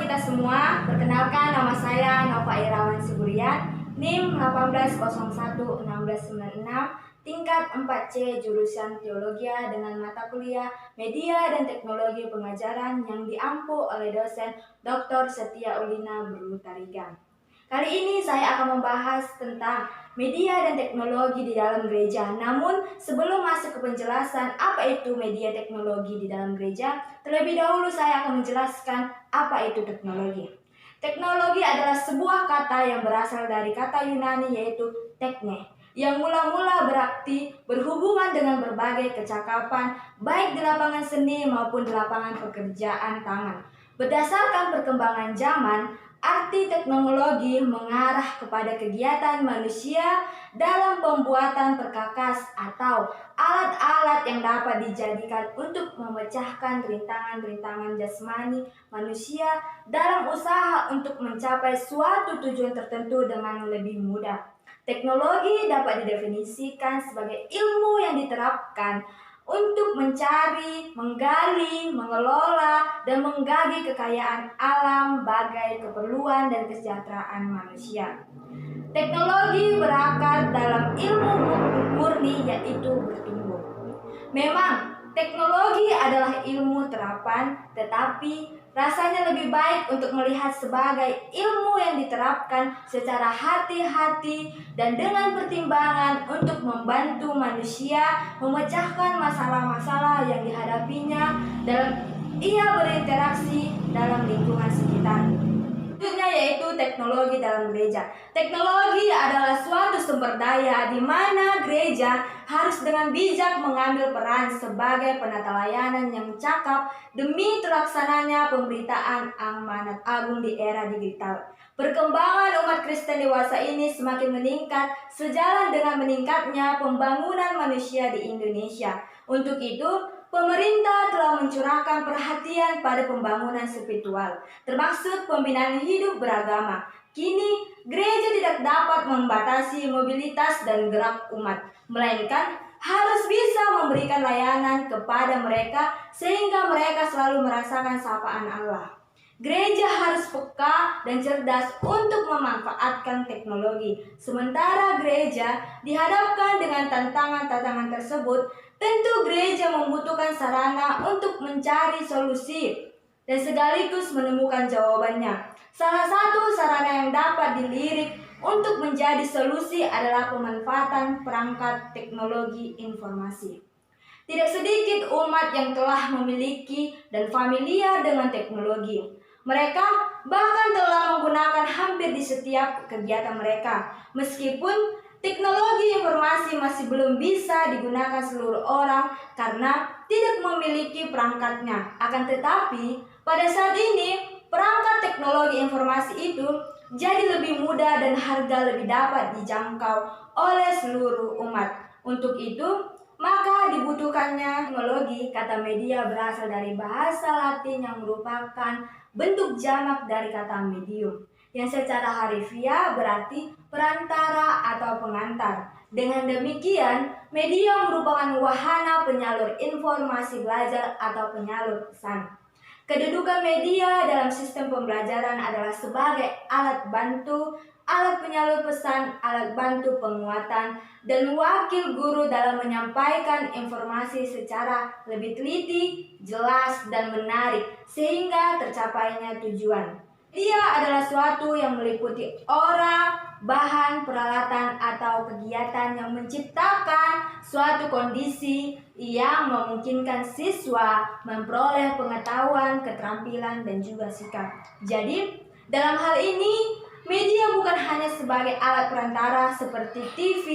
kita semua, perkenalkan nama saya Nova Irawan Suburian, NIM 18011696, tingkat 4C jurusan Teologi dengan mata kuliah Media dan Teknologi Pengajaran yang diampu oleh dosen Dr. Setia Ulina Brutarigan. Kali ini saya akan membahas tentang media dan teknologi di dalam gereja. Namun sebelum masuk ke penjelasan apa itu media teknologi di dalam gereja, terlebih dahulu saya akan menjelaskan apa itu teknologi. Teknologi adalah sebuah kata yang berasal dari kata Yunani yaitu tekne, yang mula-mula berarti berhubungan dengan berbagai kecakapan baik di lapangan seni maupun di lapangan pekerjaan tangan. Berdasarkan perkembangan zaman, arti teknologi mengarah kepada kegiatan manusia dalam pembuatan perkakas atau alat-alat yang dapat dijadikan untuk memecahkan rintangan-rintangan jasmani manusia dalam usaha untuk mencapai suatu tujuan tertentu dengan lebih mudah. Teknologi dapat didefinisikan sebagai ilmu yang diterapkan untuk mencari, menggali, mengelola, dan menggali kekayaan alam bagai keperluan dan kesejahteraan manusia. Teknologi berakar dalam ilmu murni yaitu bertumbuh. Memang teknologi adalah ilmu terapan, tetapi rasanya lebih baik untuk melihat sebagai ilmu yang diterapkan secara hati-hati dan dengan pertimbangan untuk membantu manusia memecahkan masalah-masalah yang dihadapinya dalam ia berinteraksi dalam lingkungan sekitar. Selanjutnya yaitu teknologi dalam gereja. Teknologi adalah suatu sumber daya di mana gereja harus dengan bijak mengambil peran sebagai penata layanan yang cakap demi terlaksananya pemberitaan amanat agung di era digital. Perkembangan umat Kristen dewasa ini semakin meningkat sejalan dengan meningkatnya pembangunan manusia di Indonesia. Untuk itu, pemerintah telah mencurahkan perhatian pada pembangunan spiritual, termasuk pembinaan hidup beragama. Kini, gereja tidak dapat membatasi mobilitas dan gerak umat, melainkan harus bisa memberikan layanan kepada mereka sehingga mereka selalu merasakan sapaan Allah. Gereja harus peka dan cerdas untuk memanfaatkan teknologi. Sementara gereja dihadapkan dengan tantangan-tantangan tersebut, tentu gereja membutuhkan sarana untuk mencari solusi dan sekaligus menemukan jawabannya. Salah satu sarana yang dapat dilirik untuk menjadi solusi adalah pemanfaatan perangkat teknologi informasi. Tidak sedikit umat yang telah memiliki dan familiar dengan teknologi. Mereka bahkan telah menggunakan hampir di setiap kegiatan mereka. Meskipun teknologi informasi masih belum bisa digunakan seluruh orang karena tidak memiliki perangkatnya. Akan tetapi, pada saat ini, perangkat teknologi informasi itu jadi lebih mudah dan harga lebih dapat dijangkau oleh seluruh umat. Untuk itu, maka dibutuhkannya teknologi. Kata media berasal dari bahasa Latin yang merupakan bentuk jamak dari kata medium, yang secara harfiah berarti perantara atau pengantar. Dengan demikian, media merupakan wahana penyalur informasi belajar atau penyalur pesan. Kedudukan media dalam sistem pembelajaran adalah sebagai alat bantu, alat penyalur pesan, alat bantu penguatan, dan wakil guru dalam menyampaikan informasi secara lebih teliti, jelas, dan menarik, sehingga tercapainya tujuan. Media adalah suatu yang meliputi orang, bahan, peralatan, atau kegiatan yang menciptakan suatu kondisi yang memungkinkan siswa memperoleh pengetahuan, keterampilan, dan juga sikap. Jadi, dalam hal ini, media bukan hanya sebagai alat perantara seperti TV,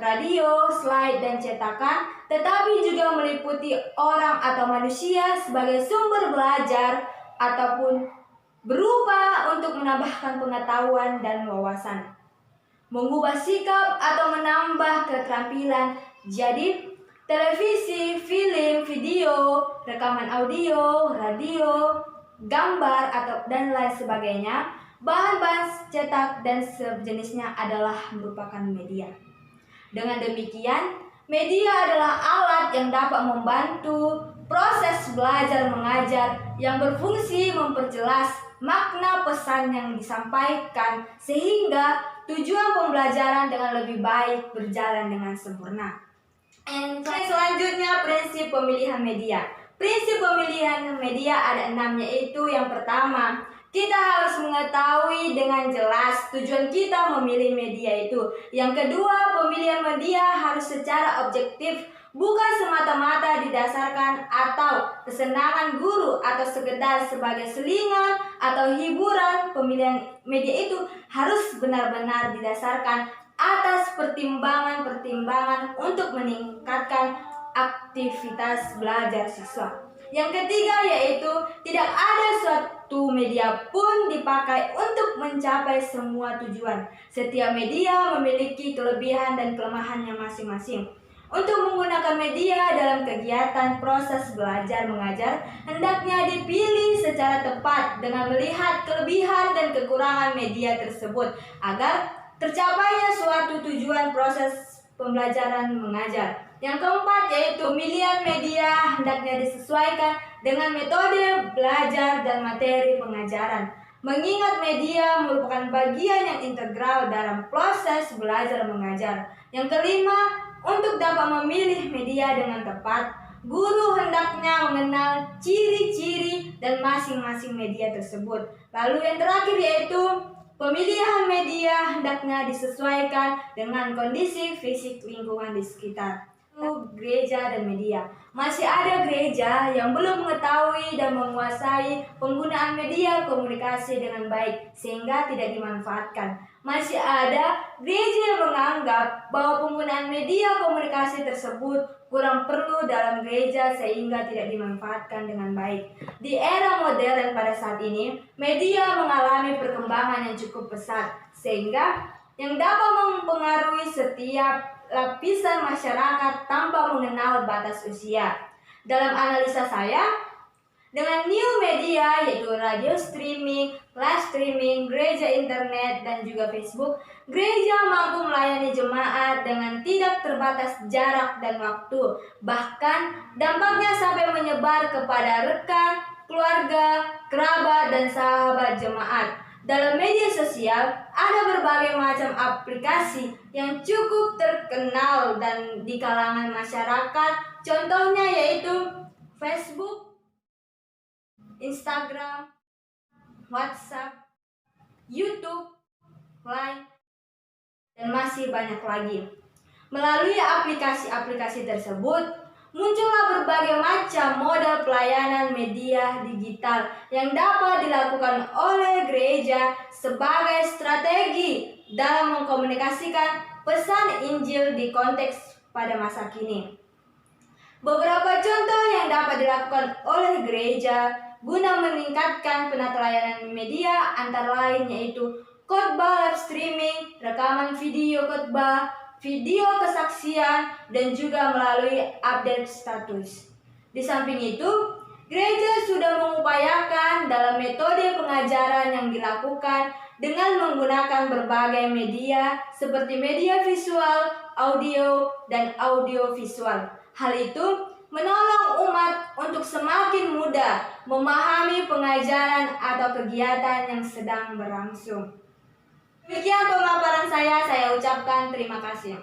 radio, slide, dan cetakan, tetapi juga meliputi orang atau manusia sebagai sumber belajar ataupun berupa untuk menambahkan pengetahuan dan wawasan, mengubah sikap atau menambah keterampilan. Jadi, televisi, film, video, rekaman audio, radio, gambar dan lain sebagainya, bahan-bahan cetak dan sejenisnya adalah merupakan media. Dengan demikian, media adalah alat yang dapat membantu proses belajar mengajar yang berfungsi memperjelas, makna pesan yang disampaikan sehingga tujuan pembelajaran dengan lebih baik berjalan dengan sempurna. Selanjutnya, prinsip pemilihan media. Prinsip pemilihan media ada 6, yaitu yang pertama, kita harus mengetahui dengan jelas tujuan kita memilih media itu. Yang kedua, pemilihan media harus secara objektif, bukan semata-mata didasarkan atau kesenangan guru atau sekedar sebagai selingan atau hiburan. Pemilihan media itu harus benar-benar didasarkan atas pertimbangan-pertimbangan untuk meningkatkan aktivitas belajar siswa. Yang ketiga yaitu tidak ada suatu media pun dipakai untuk mencapai semua tujuan. Setiap media memiliki kelebihan dan kelemahannya masing-masing. Untuk menggunakan media dalam kegiatan proses belajar mengajar, hendaknya dipilih secara tepat dengan melihat kelebihan dan kekurangan media tersebut agar tercapainya suatu tujuan proses pembelajaran mengajar. Yang keempat yaitu pemilihan media hendaknya disesuaikan dengan metode belajar dan materi pengajaran. Mengingat media merupakan bagian yang integral dalam proses belajar mengajar. Yang kelima, untuk dapat memilih media dengan tepat, guru hendaknya mengenal ciri-ciri dan masing-masing media tersebut. Lalu yang terakhir yaitu pemilihan media hendaknya disesuaikan dengan kondisi fisik lingkungan di sekitar. Gereja dan media. Masih ada gereja yang belum mengetahui dan menguasai penggunaan media komunikasi dengan baik sehingga tidak dimanfaatkan. Masih ada gereja yang menganggap bahwa penggunaan media komunikasi tersebut kurang perlu dalam gereja sehingga tidak dimanfaatkan dengan baik. Di era modern pada saat ini, media mengalami perkembangan yang cukup pesat sehingga yang dapat mempengaruhi setiap lapisan masyarakat tanpa mengenal batas usia. Dalam analisa saya, dengan new media yaitu radio streaming, live streaming, gereja internet, dan juga Facebook, gereja mampu melayani jemaat dengan tidak terbatas jarak dan waktu. Bahkan dampaknya sampai menyebar kepada rekan, keluarga, kerabat, dan sahabat jemaat. Dalam media sosial, ada berbagai macam aplikasi yang cukup terkenal dan di kalangan masyarakat. Contohnya yaitu Facebook, Instagram, WhatsApp, YouTube, Line, dan masih banyak lagi. Melalui aplikasi-aplikasi tersebut, muncullah berbagai macam model pelayanan media digital yang dapat dilakukan oleh gereja sebagai strategi dalam mengkomunikasikan pesan Injil di konteks pada masa kini. Beberapa contoh yang dapat dilakukan oleh gereja guna meningkatkan penata layanan media antara lain yaitu khotbah live streaming, rekaman video khotbah, video kesaksian, dan juga melalui update status. Di samping itu, gereja sudah mengupayakan dalam metode pengajaran yang dilakukan dengan menggunakan berbagai media seperti media visual, audio, dan audiovisual. Hal itu menolong umat untuk semakin mudah memahami pengajaran atau kegiatan yang sedang berlangsung. Demikian pemaparan saya ucapkan terima kasih.